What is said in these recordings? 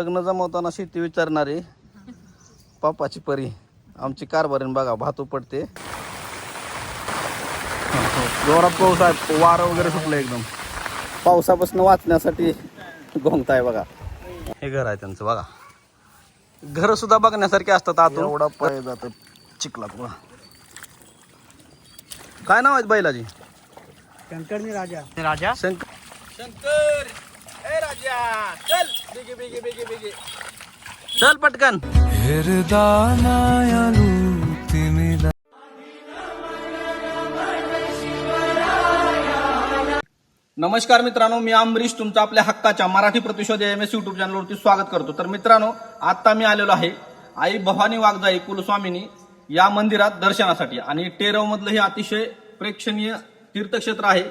लग्न जमवताना शेती विचारणारी पापाची परी आमची कारभारीन बघा भातू पडते. जोरात पाऊस आहे, वारं वगैरे सुटलं एकदम. पावसापासून वाचण्यासाठी गोंगताय बघा. हे घर आहे त्यांचं बघा. घर सुद्धा बघण्यासारखे असतात आतून. एवढा पाय जात चिखलात बघा. काय नाव आहे बैलाजी? शंकरनी राजा. राजा शंकर ए राजा चल बेगे बेगे बेगे बेगे चल पटकन. नमस्कार मित्रांनो, मी अमरीश तुमचं आपल्या हक्काच्या मराठी प्रतिशोध एमएस युट्यूब चॅनलवरती स्वागत करतो. तर मित्रांनो, आता मी आलेलो आहे आई भवानी वाघजाई कुलस्वामिनी या मंदिरात दर्शनासाठी. आणि टेरव मधलं हे अतिशय प्रेक्षणीय तीर्थक्षेत्र आहे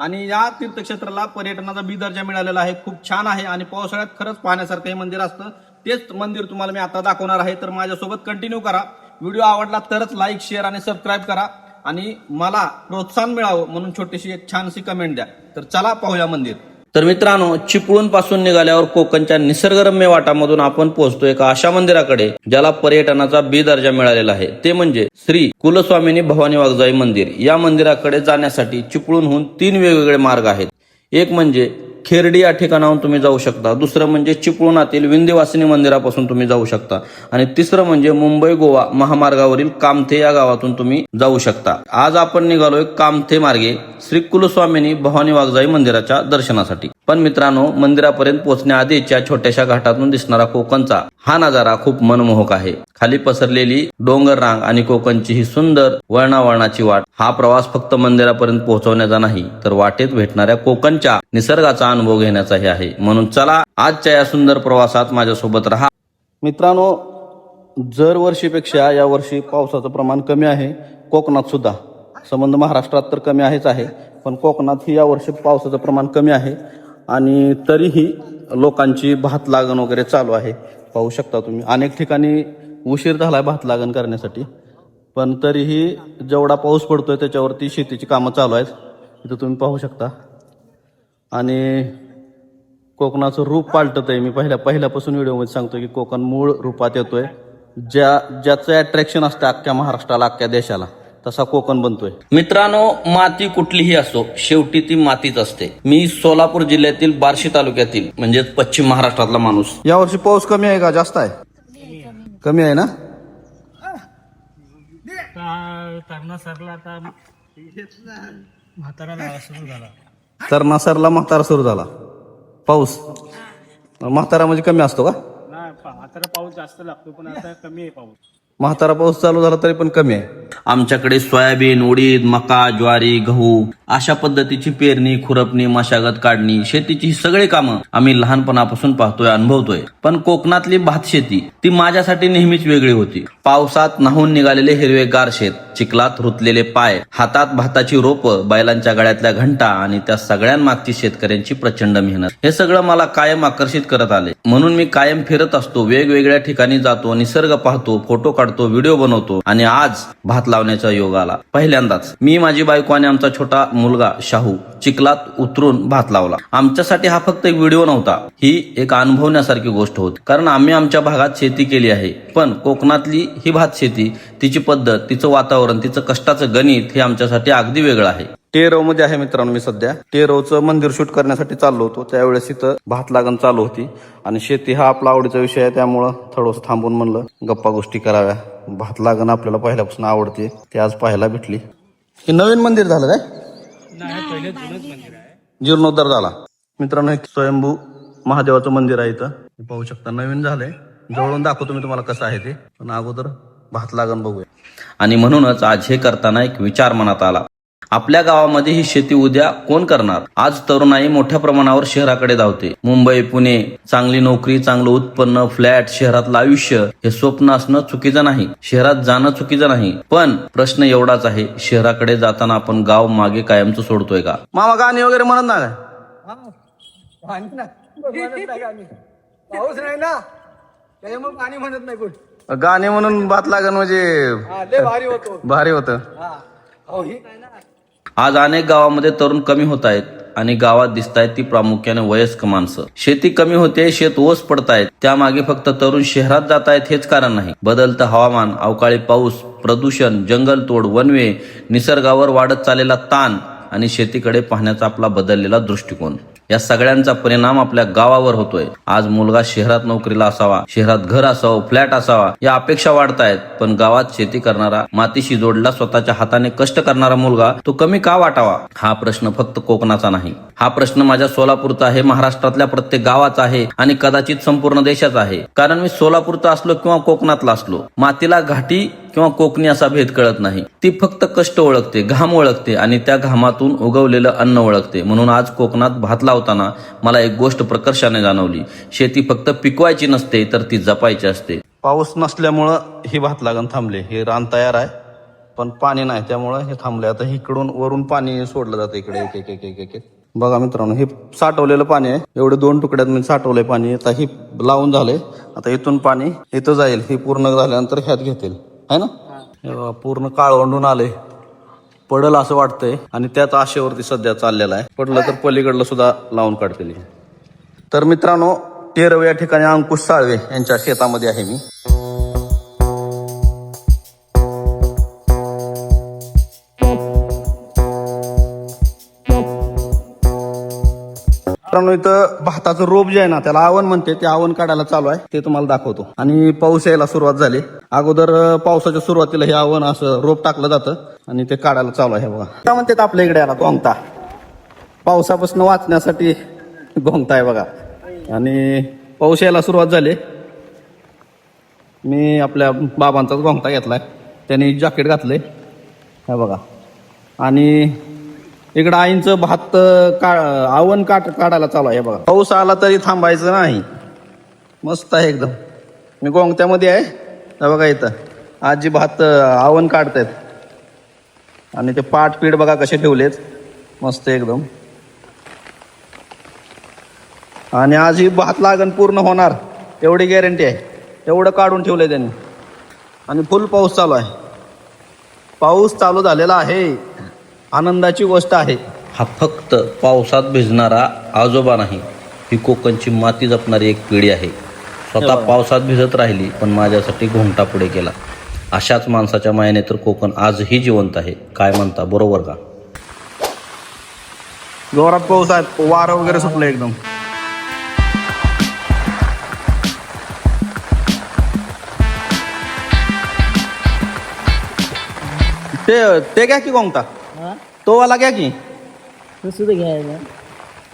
आणि या तीर्थक्षेत्राला पर्यटनाचा बी दर्जा मिळालेला आहे. खूप छान आहे आणि पावसाळ्यात खरंच पाहण्यासारखं हे मंदिर असतं. तेच मंदिर तुम्हाला मी आता दाखवणार आहे. तर माझ्यासोबत कंटिन्यू करा. व्हिडिओ आवडला तरच लाईक, शेअर आणि सबस्क्राईब करा आणि मला प्रोत्साहन मिळावं म्हणून छोटीशी एक छानशी कमेंट द्या. तर चला पाहूया मंदिर. तर मित्रांनो, चिपळूण पासून निघाल्यावर कोकणच्या निसर्गरम्य वाटामधून आपण पोहोचतो एका अशा मंदिराकडे ज्याला पर्यटनाचा बी दर्जा मिळालेला आहे. ते म्हणजे श्री कुलस्वामिनी भवानी वाघजाई मंदिर. या मंदिराकडे जाण्यासाठी चिपळूणहून 3 वेगवेगळे मार्ग आहेत. एक म्हणजे खेर्डी या ठिकाणाहून तुम्ही जाऊ शकता, दुसरं म्हणजे चिपळूणातील विंध्यवासिनी मंदिरापासून तुम्ही जाऊ शकता आणि तिसरं म्हणजे मुंबई गोवा महामार्गावरील कामथे या गावातून तुम्ही जाऊ शकता. आज आपण निघालोय कामथे मार्गे श्री कुलस्वामिनी भवानी वाघजाई मंदिराच्या दर्शनासाठी. पण मित्रांनो, मंदिरापर्यंत पोहोचण्याआधीच्या छोट्याशा घाटातून दिसणारा कोकणचा हा नजारा खूप मनमोहक आहे. खाली पसरलेली डोंगर रांग आणि कोकणची ही सुंदर वळणावळणाची वाट. हा प्रवास फक्त मंदिरापर्यंत पोहोचवण्याचा नाही, तर वाटेत भेटणाऱ्या कोकणच्या निसर्गाचा अनुभव घेण्याचाही आहे. म्हणून चला आजच्या या सुंदर प्रवासात माझ्यासोबत राहा. मित्रांनो, जर वर्षीपेक्षा या वर्षी पावसाचं प्रमाण कमी आहे. कोकणात सुद्धा, संबंध महाराष्ट्रात तर कमी आहेच आहे, पण कोकणात ही या वर्षी पावसाचं प्रमाण कमी आहे आणि तरीही लोकांची भात लागण वगैरे चालू आहे. पाहू शकता तुम्ही, अनेक ठिकाणी उशीर झालाय भात लागण करण्यासाठी, पण तरीही जेवढा पाऊस पडतोय त्याच्यावरती शेतीची कामं चालू आहेत. इथं तुम्ही पाहू शकता. आणि कोकणाचं रूप पालटत आहे. मी पहिल्यापासून व्हिडिओमध्ये सांगतो की कोकण मूळ रूपात येतोय. ज्याचं अट्रॅक्शन असतं अख्ख्या महाराष्ट्राला, अख्ख्या देशाला, तसा कोकण बनतोय. मित्रांनो, माती कुठलीही असो, शेवटी ती मातीच असते. मी सोलापूर जिल्ह्यातील बार्शी तालुक्यातील म्हणजेच पश्चिम महाराष्ट्रातला माणूस. यावर्षी पाऊस कमी आहे का जास्त आहे? कमी आहे ना. तरणा सरला आता म्हातारा सुरू झाला. तरणा सरला म्हातारा सुरू झाला पाऊस. म्हातारा म्हणजे कमी असतो का? नाही, म्हातारा पाऊस जास्त लागतो, पण आता कमी आहे पाऊस. म्हातारा पाऊस चालू झाला तरी पण कमी आहे. आमच्याकडे सोयाबीन, उडीद, मका, ज्वारी, गहू अशा पद्धतीची पेरणी, खुरपणी, मशागत काढणी, शेतीची ही सगळी कामं आम्ही लहानपणापासून पाहतोय, अनुभवतोय. पण कोकणातली भात शेती ती माझ्यासाठी नेहमीच वेगळी होती. पावसात न्हाऊन निघालेले हिरवेगार शेत, चिखलात रुतलेले पाय, हातात भाताची रोपं, बैलांच्या गळ्यातल्या घंटा आणि त्या सगळ्यांमागची शेतकऱ्यांची प्रचंड मेहनत, हे सगळं मला कायम आकर्षित करत आले. म्हणून मी कायम फिरत असतो, वेगवेगळ्या ठिकाणी जातो, निसर्ग पाहतो, फोटो काढतो, व्हिडिओ बनवतो. आणि आज भात लावण्याचा योग आला. पहिल्यांदाच मी, माझी बायको आणि आमचा छोटा मुलगा शाहू चिखलात उतरून भात लावला. आमच्यासाठी हा फक्त एक व्हिडिओ नव्हता, ही एक अनुभवण्यासारखी गोष्ट होती. कारण आम्ही आमच्या भागात शेती केली आहे, पण कोकणातली ही भात शेती, तिची पद्धत, तिचं वातावरण, तिचं कष्टाचं गणित हे आमच्यासाठी अगदी वेगळं आहे. टेरव मध्ये आहे मित्रांनो मी सध्या. टेरवचं मंदिर शूट करण्यासाठी चाललो होतो. त्यावेळेस इथं भात लागण चालू होती आणि शेती हा आपला आवडीचा विषय आहे, त्यामुळं थोडंसं थांबून म्हणलं गप्पा गोष्टी कराव्या. भात लागण आपल्याला पहिल्यापासून आवडते, ते आज पाहायला भेटली. हे नवीन मंदिर झालं काय? नाही, पहिले जुनच मंदिर आहे, जीर्णोद्धार झाला. मित्रांनो, एक स्वयंभू महादेवाचं मंदिर आहे इथं, पाहू शकता. नवीन झालंय, जवळून दाखवतो मी तुम्हाला कसं आहे ते, पण अगोदर भात लागण बघूया. आणि म्हणूनच आज हे करताना एक विचार मनात आला. आपल्या गावामध्ये ही शेती उद्या कोण करणार? आज तरुणाई मोठ्या प्रमाणावर शहराकडे धावते. मुंबई, पुणे, चांगली नोकरी, चांगलं उत्पन्न, फ्लॅट, शहरातलं आयुष्य हे स्वप्न असणं चुकीचं नाही, शहरात जाणं चुकीचं नाही. पण प्रश्न एवढाच आहे, शहराकडे जाताना आपण गाव मागे कायमचं सोडतोय का? मामा गाणी वगैरे म्हणत ना काय? पाऊस नाही ना, त्याच्यामुळे पाणी म्हणत नाही कुठं. गाणे म्हणून भात लागण म्हणजे भारी होतो, भारी होतं. हो ही आज अनेक गावामध्ये तरुण कमी होत आहेत. आणि गावात दिसतायत ती प्रामुख्याने वयस्क माणसं. शेती कमी होते, शेत ओस पडतायत, त्यामागे फक्त तरुण शहरात जात आहेत हेच कारण नाही. बदलतं हवामान, अवकाळी पाऊस, प्रदूषण, जंगलतोड, वनवे, निसर्गावर वाढत चाललेला ताण आणि शेतीकडे पाहण्याचा आपला बदललेला दृष्टिकोन, या सगळ्यांचा परिणाम आपल्या गावावर होतोय. आज मुलगा शहरात नोकरीला असावा, शहरात घर असावं, फ्लॅट असावा या अपेक्षा वाढतायत, पण गावात शेती करणारा, मातीशी जोडला, स्वतःच्या हाताने कष्ट करणारा मुलगा तो कमी का वाटावा? हा प्रश्न फक्त कोकणाचा नाही, हा प्रश्न माझ्या सोलापूरचा आहे, महाराष्ट्रातल्या प्रत्येक गावाचा आहे आणि कदाचित संपूर्ण देशाचा आहे. कारण मी सोलापूरचा असलो किंवा कोकणातला असलो, मातीला घाटी किंवा कोकणी असा भेद कळत नाही. ती फक्त कष्ट ओळखते, घाम ओळखते आणि त्या घामातून उगवलेलं अन्न ओळखते. म्हणून आज कोकणात भात लावताना मला एक गोष्ट प्रकर्षाने जाणवली. शेती फक्त पिकवायची नसते, तर ती जपायची असते. पाऊस नसल्यामुळं ही भात लागण थांबले. हे रान तयार आहे पण पाणी नाही, त्यामुळं हे थांबले. आता इकडून वरून पाणी सोडलं जातं इकडे एक एक एक एक एक. बघा मित्रांनो, हे साठवलेलं पाणी आहे. एवढे 2 तुकड्यात मी साठवलंय पाणी. आता ही लावून झालंय. आता इथून पाणी इथं जाईल. हे पूर्ण झाल्यानंतर ह्यात घेतील, है ना. हे बघा, पूर्ण काळवंडून आले, पडल असं वाटतंय आणि त्याच आशेवरती सध्या चाललेला आहे. पडलं तर पलीकडलं सुद्धा लावून काढतील. तर मित्रांनो, तेरव या ठिकाणी अंकुश साळवे यांच्या शेतामध्ये आहे मी. मित्रांनो, इथं भाताचं रोप जे आहे ना, त्याला आवण म्हणते, ते आवण काढायला चालू आहे, ते तुम्हाला दाखवतो. आणि पाऊस यायला सुरुवात झाली. अगोदर पावसाच्या सुरुवातीला हे आवण असं रोप टाकलं जातं आणि ते काढायला चालू आहे. बघा, काय म्हणतात आपल्या इकडे याला गोंगता. पावसापासून वाचण्यासाठी गोंगता आहे बघा. आणि पाऊस यायला सुरुवात झाली. मी आपल्या बाबांचाच गोंगता घेतलाय, त्यांनी जॅकेट घातलंय हे बघा. आणि इकडं आईंचं भात आवण काढायला चालू आहे बघा. पाऊस आला तरी थांबायचं नाही. मस्त आहे एकदम. मी गोंगत्यामध्ये आहे हे बघा. इथं आजी भात आवण काढतायत आणि ते पाट पीठ बघा कसे ठेवलेत, मस्त एकदम. आणि आज ही भात लागण पूर्ण होणार एवढी गॅरंटी आहे. एवढं काढून ठेवलंय त्यांनी. आणि फुल पाऊस चालू आहे. पाऊस चालू झालेला आहे, आनंदाची गोष्ट आहे. हा फक्त पावसात भिजणारा आजोबा नाही, ही कोकणची माती जपणारी एक पिढी आहे. स्वतः पावसात भिजत राहिली पण माझ्यासाठी घोंगटा पुढे केला. अशाच माणसाच्या मायेने तर कोकण आजही जिवंत आहे. काय म्हणता, बरोबर का? जोरात पाऊस आहे, वारं वगैरे सुटलं एकदम. ते घ्या की गोंगता, तो वाला घ्या की.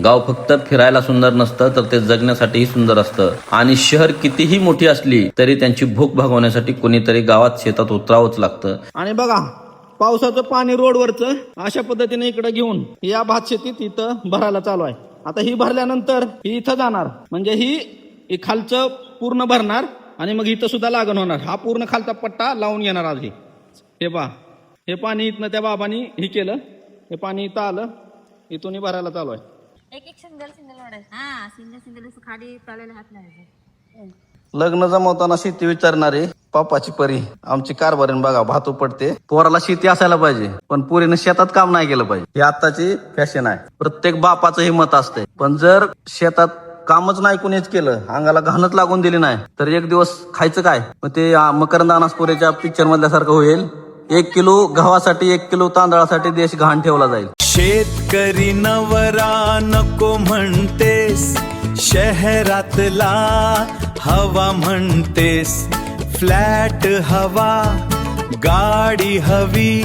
गाव फक्त फिरायला सुंदर नसतं, तर ते जगण्यासाठीही सुंदर असतं. आणि शहर कितीही मोठी असली तरी त्यांची भूक भागवण्यासाठी कोणीतरी गावात शेतात उतरावंच लागतं. आणि बघा, पावसाचं पाणी रोडवरचं अशा पद्धतीने इकडे घेऊन या भात शेतीत इथं भरायला चालू आहे. आता ही भरल्यानंतर ही इथं जाणार, म्हणजे ही खालचं पूर्ण भरणार आणि मग इथं सुद्धा लागण होणार. हा पूर्ण खालचा पट्टा लावून घेणार आज. हे पहा, हे पाणी इथनं त्या बाबांनी हे केलं, हे पाणी इथं आलं, इथूनही भरायला चालू आहे. एक एक सिंगल वाढायचं. हा, सिंगल खाली चालायला हात लावायचा. लग्न जमवताना शेती विचारणारी पापाची परी आमची कारभारीण बघा. भात उपटते. पोराला शेती असायला पाहिजे पण पोरीने शेतात काम नाही केलं पाहिजे, ही आताची फॅशन आहे. प्रत्येक बापाचं हे मत असतंय. पण जर शेतात कामच नाही कोणीच केलं, अंगाला घाणच लागून दिली नाही, तर एक दिवस खायचं काय? मग ते मकरंद अनासपुरेच्या पिक्चर मधल्यासारखं होईल. 1 किलो गव्हासाठी 1 किलो तांदळासाठी देश घाण ठेवला जाईल. शेतकरी नवरा नको म्हणतेस, शहरातला हवा म्हणतेस. फ्लॅट हवा, गाडी हवी,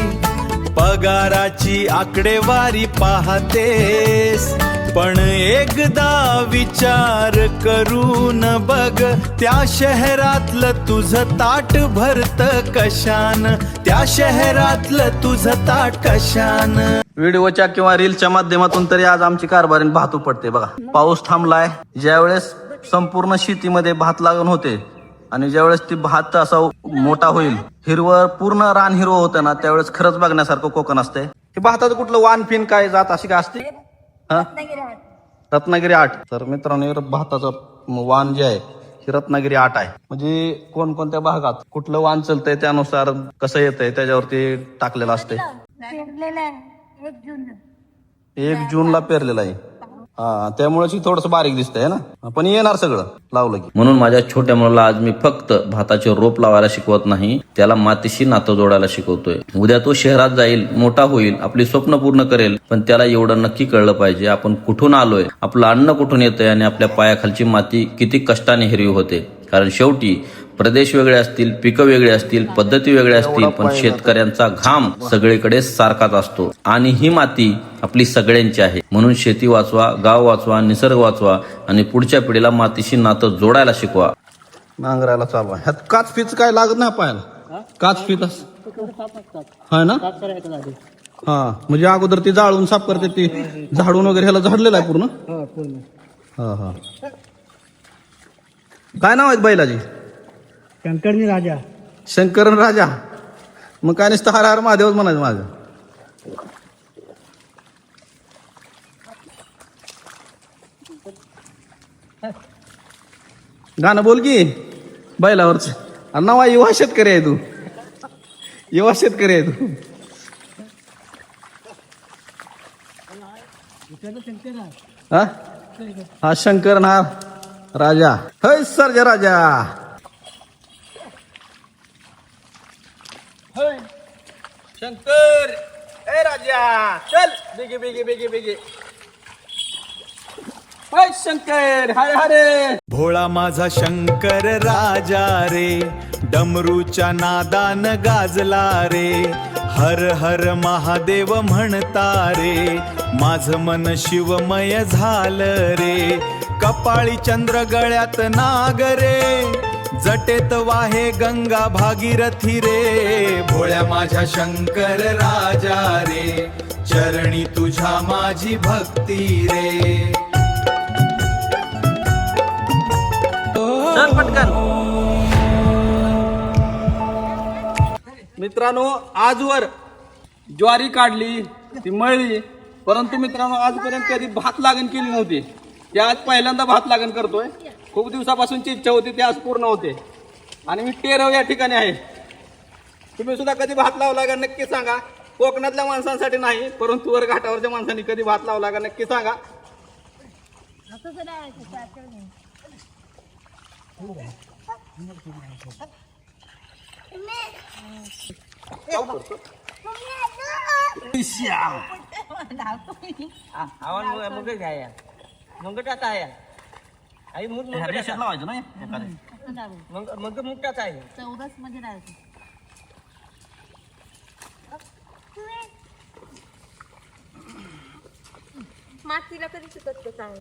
पगाराची आकडेवारी पाहतेस. पण एकदा विचार करून बघ, त्या शहरातलं तुझं ताट भरत कशान, त्या शहरातलं तुझं ताट कशान. व्हिडिओच्या किंवा रीलच्या माध्यमातून तरी आज आमची कारभारीण भात उपटते बघा. पाऊस थांबलाय. ज्यावेळेस संपूर्ण शेतीमध्ये भात लागण होते आणि ज्यावेळेस ती भात असा मोठा होईल, हिरवं पूर्ण रान हिरवं होतं ना, त्यावेळेस खरंच बघण्यासारखं कोकण असते. हे भाताचं कुठलं वान फिन काय जात अशी काय असते? रत्नागिरी 8. तर मित्रांनो, भाताचं वाण जे आहे हे रत्नागिरी 8 आहे. म्हणजे कोणकोणत्या भागात कुठलं वाण चलतंय त्यानुसार कसं येतंय त्याच्यावरती टाकलेलं असते. 1 जूनला पेरलेला आहे. हा, त्यामुळे थोडस बारीक दिसतंय ना, पण येणार सगळं लावलं की. म्हणून माझ्या छोट्या मुलाला आज मी फक्त भाताचे रोप लावायला शिकवत नाही, त्याला मातीशी नातं जोडायला शिकवतोय. उद्या तो शहरात जाईल, मोठा होईल, आपली स्वप्न पूर्ण करेल, पण त्याला एवढं नक्की कळलं पाहिजे आपण कुठून आलोय, आपलं अन्न कुठून येतंय आणि आपल्या पायाखालची माती किती कष्टाने हिरवी होते. कारण शेवटी प्रदेश वेगळे असतील, पिकं वेगळी असतील, पद्धती वेगळ्या असतील, पण शेतकऱ्यांचा घाम सगळीकडे सारखाच असतो आणि ही माती आपली सगळ्यांची आहे. म्हणून शेती वाचवा, गाव वाचवा, निसर्ग वाचवा आणि पुढच्या पिढीला मातीशी नातं जोडायला शिकवा. नांगरायला चालू आहे. ह्यात काच फीच काय लागत नाही पायाला, काच फीत हा ना. हा, म्हणजे अगोदर ती जाळून साफ करते, ती झाडून वगैरे ह्याला झाडलेलं आहे पूर्ण. हा हा. काय नाव आहेत बैलाजी? शंकरनी राजा. शंकरन राजा. मग काय नुसतं हर हर महादेवच म्हणायचं माझं. गाणं बोल की बैलावरच. नावा युवा शेतकरी आहे तू, युवा शेतकरी आहे तू. हा हा, शंकरन हा राजा. हय सर्जा राजा. शंकर ए राजा, चल बेगे बेगे बेगे बेगे. हाय शंकर, हरे हरे. भोळा माझा शंकर राजा रे, डमरूच्या नादान गाजला रे. हर हर महादेव म्हणता रे, माझ मन शिवमय झालं रे. कपाळी चंद्र गळ्यात नाग रे, जटेत वाहे गंगा भागीरथी रे. भोळ्या माझ्या शंकर राजा रे, चरणी तुझ्या माझी भक्ती रे. चल पटकन. मित्रांनो, आजवर ज्वारी काढली, ती मळली, परंतु मित्रांनो आजपर्यंत कधी भात लागण केली नव्हती. ते आज पहिल्यांदा भात लागण करतोय. खूप दिवसापासूनची इच्छा होती, ती आज पूर्ण होते. आणि मी टेरव या ठिकाणी आहे. तुम्ही सुद्धा कधी भात लावला का नक्की सांगा. कोकणातल्या माणसांसाठी नाही, परंतु वर घाटावरच्या माणसांनी कधी भात लावला का नक्की सांगा. लावायचं नाही चौदाच मध्ये राहायचं. मातीला कधी शिकत ते चांगलं.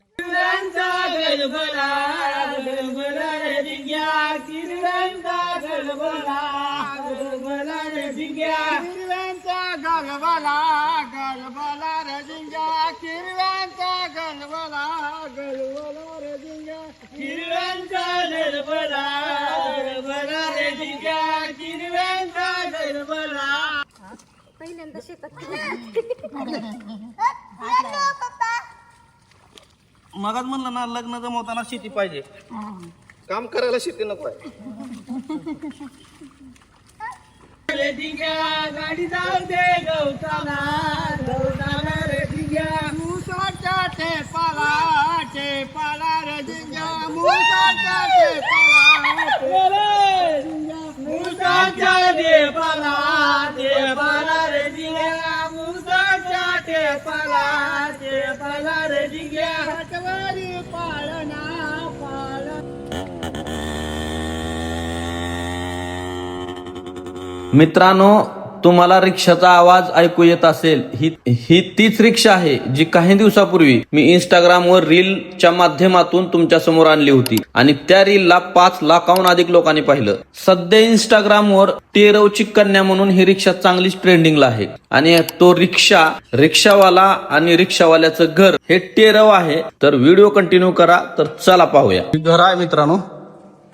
पहिल्यांदा शेतात मगाच म्हणलं ना, लग्न जमवताना शेती पाहिजे, काम करायला शेती नको आहे. गाडी जाऊ दे गवताला, गवताला रे ढिग्या. मुसाच्या टेपाला, टेपाला रे ढिग्या. मुसाच्या टेपाला, मुसाच्या टेपाला, टेपाला रे ढिग्या. मुसाच्या टेपाला, टेपाला रे ढिग्या. हातवारी पाळणा पाळणा. मित्रांनो, तुम्हाला रिक्षाचा आवाज ऐकू येत असेल, ही तीच रिक्षा आहे जी काही दिवसापूर्वी मी इंस्टाग्रामवर रीलच्या माध्यमातून तुमच्या समोर आणली होती आणि त्या रीलला 5 लाखाहून अधिक लोकांनी पाहिलं. सध्या इंस्टाग्रामवर टेरवची कन्या म्हणून ही रिक्षा चांगलीच ट्रेंडिंगला आहे आणि तो रिक्षावाला आणि रिक्षावाल्याचं घर हे टेरव आहे. तर व्हिडिओ कंटिन्यू करा. तर चला पाहूया. घर आहे मित्रांनो,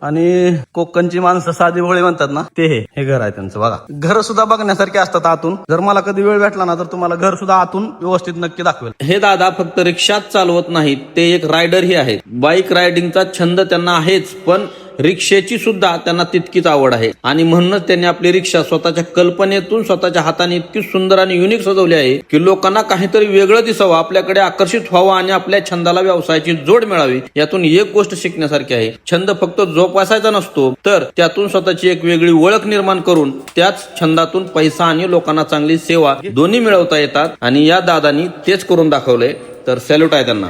आणि कोकणची माणसं साधी भोळी म्हणतात ना, ते हे घर आहे त्यांचं. बघा, घर सुद्धा बघण्यासारखे असतात आतून. जर मला कधी वेळ भेटला ना, तर तुम्हाला घर सुद्धा आतून व्यवस्थित नक्की दाखवेल. हे दादा फक्त रिक्षाच चालवत नाहीत, ते एक रायडरही आहेत. बाईक रायडिंगचा छंद त्यांना आहेच, पण रिक्षेची सुद्धा त्यांना तितकीच आवड आहे आणि म्हणूनच त्यांनी आपली रिक्षा स्वतःच्या कल्पनेतून स्वतःच्या हाताने इतकी सुंदर आणि युनिक सजवली आहे की लोकांना काहीतरी वेगळं दिसावं, आपल्याकडे आकर्षित व्हावं आणि आपल्या छंदाला व्यवसायाची जोड मिळावी. यातून एक गोष्ट शिकण्यासारखी आहे. छंद फक्त जोपासायचा नसतो, तर त्यातून स्वतःची एक वेगळी ओळख निर्माण करून त्याच छंदातून पैसा आणि लोकांना चांगली सेवा दोन्ही मिळवता येतात आणि या दादांनी तेच करून दाखवलंय. तर सॅल्यूट आहे त्यांना.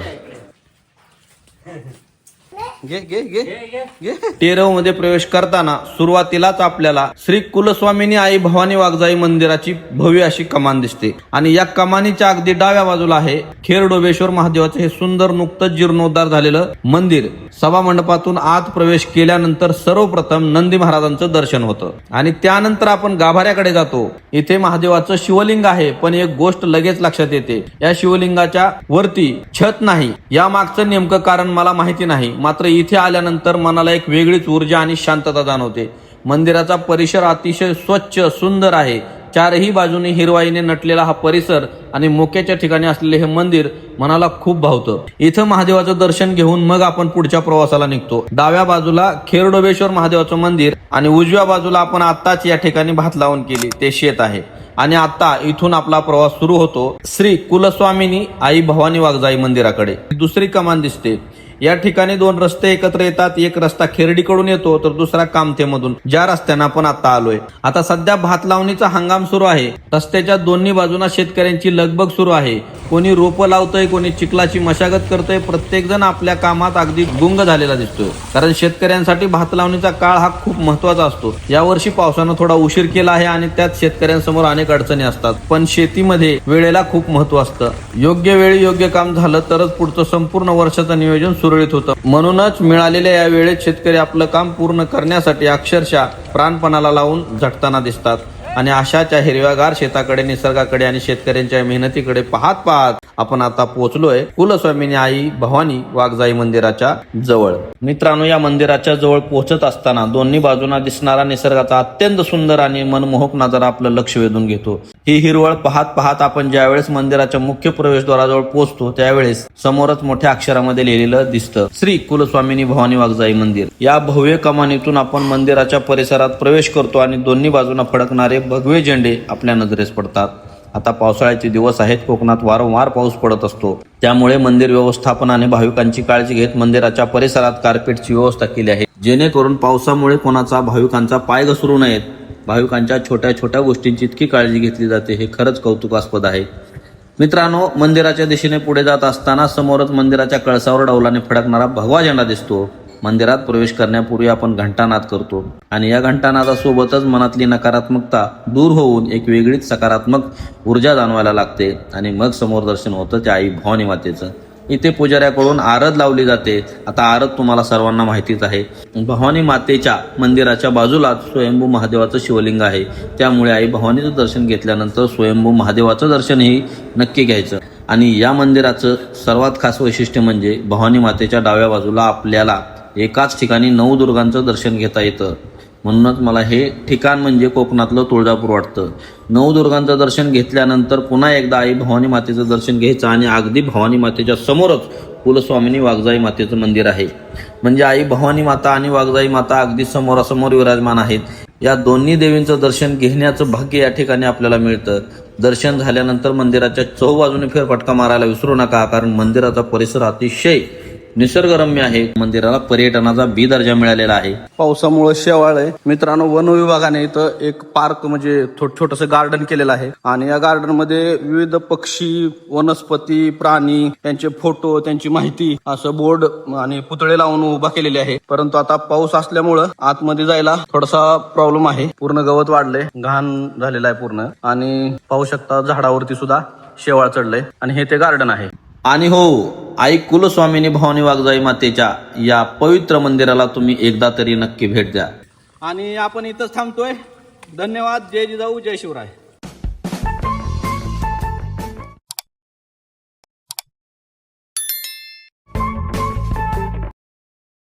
टेरव मध्ये प्रवेश करताना सुरुवातीलाच आपल्याला श्री कुलस्वामिनी आई भवानी वाघजाई मंदिराची भव्य अशी कमान दिसते आणि या कमानीच्या अगदी डाव्या बाजूला आहे खेरडोबेश्वर महादेवाचे हे सुंदर नुकतंच जीर्णोद्धार झालेलं मंदिर. सभा मंडपातून आत प्रवेश केल्यानंतर सर्वप्रथम नंदी महाराजांचं दर्शन होतं आणि त्यानंतर आपण गाभाऱ्याकडे जातो. इथे महादेवाचं शिवलिंग आहे, पण एक गोष्ट लगेच लक्षात येते, या शिवलिंगाच्या वरती छत नाही. या मागचं नेमकं कारण मला माहिती नाही, मात्र इथे आल्यानंतर मनाला एक वेगळीच ऊर्जा आणि शांतता जाणवते. मंदिराचा परिसर अतिशय स्वच्छ सुंदर आहे. चारही बाजूने हिरवाईने नटलेला हा परिसर आणि मोक्याच्या ठिकाणी असलेले हे मंदिर मनाला खूप भावतं. इथं महादेवाचं दर्शन घेऊन मग आपण पुढच्या प्रवासाला निघतो. डाव्या बाजूला खेरडोबेश्वर महादेवाचं मंदिर आणि उजव्या बाजूला आपण आत्ताच या ठिकाणी भात लावून केली ते शेत आहे आणि आता इथून आपला प्रवास सुरू होतो श्री कुलस्वामिनी आई भवानी वाघजाई मंदिराकडे. दुसरी कमान दिसते. या ठिकाणी दोन रस्ते एकत्र येतात. एक रस्ता खेरडीकडून येतो तर दुसरा कामथेमधून, ज्या रस्त्यानं आपण आता आलोय. आता सध्या भात लावणीचा हंगाम सुरू आहे. रस्त्याच्या दोन्ही बाजूना शेतकऱ्यांची लगबग सुरू आहे. कोणी रोपं लावतंय, कोणी चिखलाची मशागत करतंय. प्रत्येक जण आपल्या कामात अगदी गुंग झालेला दिसतोय, कारण शेतकऱ्यांसाठी भात लावणीचा काळ हा खूप महत्वाचा असतो. यावर्षी पावसानं थोडा उशीर केला आहे आणि त्यात शेतकऱ्यांसमोर अनेक अडचणी असतात, पण शेतीमध्ये वेळेला खूप महत्व असतं. योग्य वेळी योग्य काम झालं तरच पुढचं संपूर्ण वर्षाचं नियोजन सुरळीत होतं. म्हणूनच मिळालेल्या या वेळेत शेतकरी आपलं काम पूर्ण करण्यासाठी अक्षरशः प्राणपणाला लावून झटताना दिसतात आणि अशाच्या हिरव्यागार शेताकडे, निसर्गाकडे आणि शेतकऱ्यांच्या मेहनतीकडे पाहत पाहत आपण आता पोहोचलोय कुलस्वामिनी आई भवानी वाघजाई मंदिराच्या जवळ. मित्रांनो, या मंदिराच्या जवळ पोहोचत असताना दोन्ही बाजूंना दिसणारा निसर्गाचा अत्यंत सुंदर आणि मनमोहक नजारा आपलं लक्ष वेधून घेतो. ही हिरवळ पाहत पाहत आपण ज्यावेळेस मंदिराच्या मुख्य प्रवेशद्वाराजवळ पोहोचतो त्यावेळेस समोरच मोठ्या अक्षरामध्ये लिहिलेलं दिसतं श्री कुलस्वामिनी भवानी वाघजाई मंदिर. या भव्य कमानीतून आपण मंदिराच्या परिसरात प्रवेश करतो आणि दोन्ही बाजूंना फडकणारे भगवे झेंडे आपल्या नजरेस पडतात. आता पावसाळ्याचे दिवस आहेत. कोकणात वारंवार पाऊस पडत असतो, त्यामुळे मंदिर व्यवस्थापनाने भाविकांची काळजी घेत मंदिराच्या परिसरात कार्पेटची व्यवस्था केली आहे, जेणेकरून पावसामुळे कोणाचा भाविकांचा पाय घसरू नयेत. भाविकांच्या छोट्या छोट्या गोष्टींची इतकी काळजी घेतली जाते, हे खरंच कौतुकास्पद आहे. मित्रांनो, मंदिराच्या दिशेने पुढे जात असताना समोरच मंदिराच्या कळसावर डौलाने फडकणारा भगवा झेंडा दिसतो. मंदिरात प्रवेश करण्यापूर्वी आपण घंटानाद करतो आणि या घंटानादासोबतच मनातली नकारात्मकता दूर होऊन एक वेगळीच सकारात्मक ऊर्जा जाणवायला लागते आणि मग समोर दर्शन होतं त्या आई भवानी मातेचं. इथे पुजाऱ्याकडून आरत लावली जाते. आता आरत तुम्हाला सर्वांना माहितीच आहे. भवानी मातेच्या मंदिराच्या बाजूलाच स्वयंभू महादेवाचं शिवलिंग आहे, त्यामुळे आई भवानीचं दर्शन घेतल्यानंतर स्वयंभू महादेवाचं दर्शनही नक्की घ्यायचं. आणि या मंदिराचं सर्वात खास वैशिष्ट्य म्हणजे भवानी मातेच्या डाव्या बाजूला आपल्याला एकाच ठिकाणी नवदुर्गांचं दर्शन घेता येतं. म्हणूनच मला हे ठिकाण म्हणजे कोकणातलं तुळजापूर वाटतं. नवदुर्गांचं दर्शन घेतल्यानंतर पुन्हा एकदा आई भवानी मातेचं दर्शन घ्यायचं आणि अगदी भवानी मातेच्या समोरच कुलस्वामिनी वाघजाई मातेचं मंदिर आहे. म्हणजे आई भवानी माता आणि वाघजाई माता अगदी समोरासमोर विराजमान आहेत. या दोन्ही देवींचं दर्शन घेण्याचं भाग्य या ठिकाणी आपल्याला मिळतं. दर्शन झाल्यानंतर मंदिराच्या चौबाजूने फेरफटका मारायला विसरू नका, कारण मंदिराचा परिसर अतिशय निसर्गरम्य आहे. मंदिराला पर्यटनाचा बी दर्जा मिळालेला आहे. पावसामुळे शेवाळ आहे. मित्रांनो, वन विभागाने इथं एक पार्क म्हणजे छोटस गार्डन केलेलं आहे आणि या गार्डन मध्ये विविध पक्षी, वनस्पती, प्राणी यांचे फोटो, त्यांची माहिती असं बोर्ड आणि पुतळे लावून उभा केलेले आहे. परंतु आता पाऊस असल्यामुळं आतमध्ये जायला थोडासा प्रॉब्लेम आहे. पूर्ण गवत वाढलंय, घाण झालेला आहे पूर्ण आणि पाहू शकता झाडावरती सुद्धा शेवाळ चढलंय आणि हे ते गार्डन आहे. आणि हो, आई कुलस्वामिनी भवानी वाघजाई मातेच्या या पवित्र मंदिराला तुम्ही एकदा तरी नक्की भेट द्या. आणि आपण इथंच थांबतोय. धन्यवाद. जय जिजाऊ, जय शिवराय.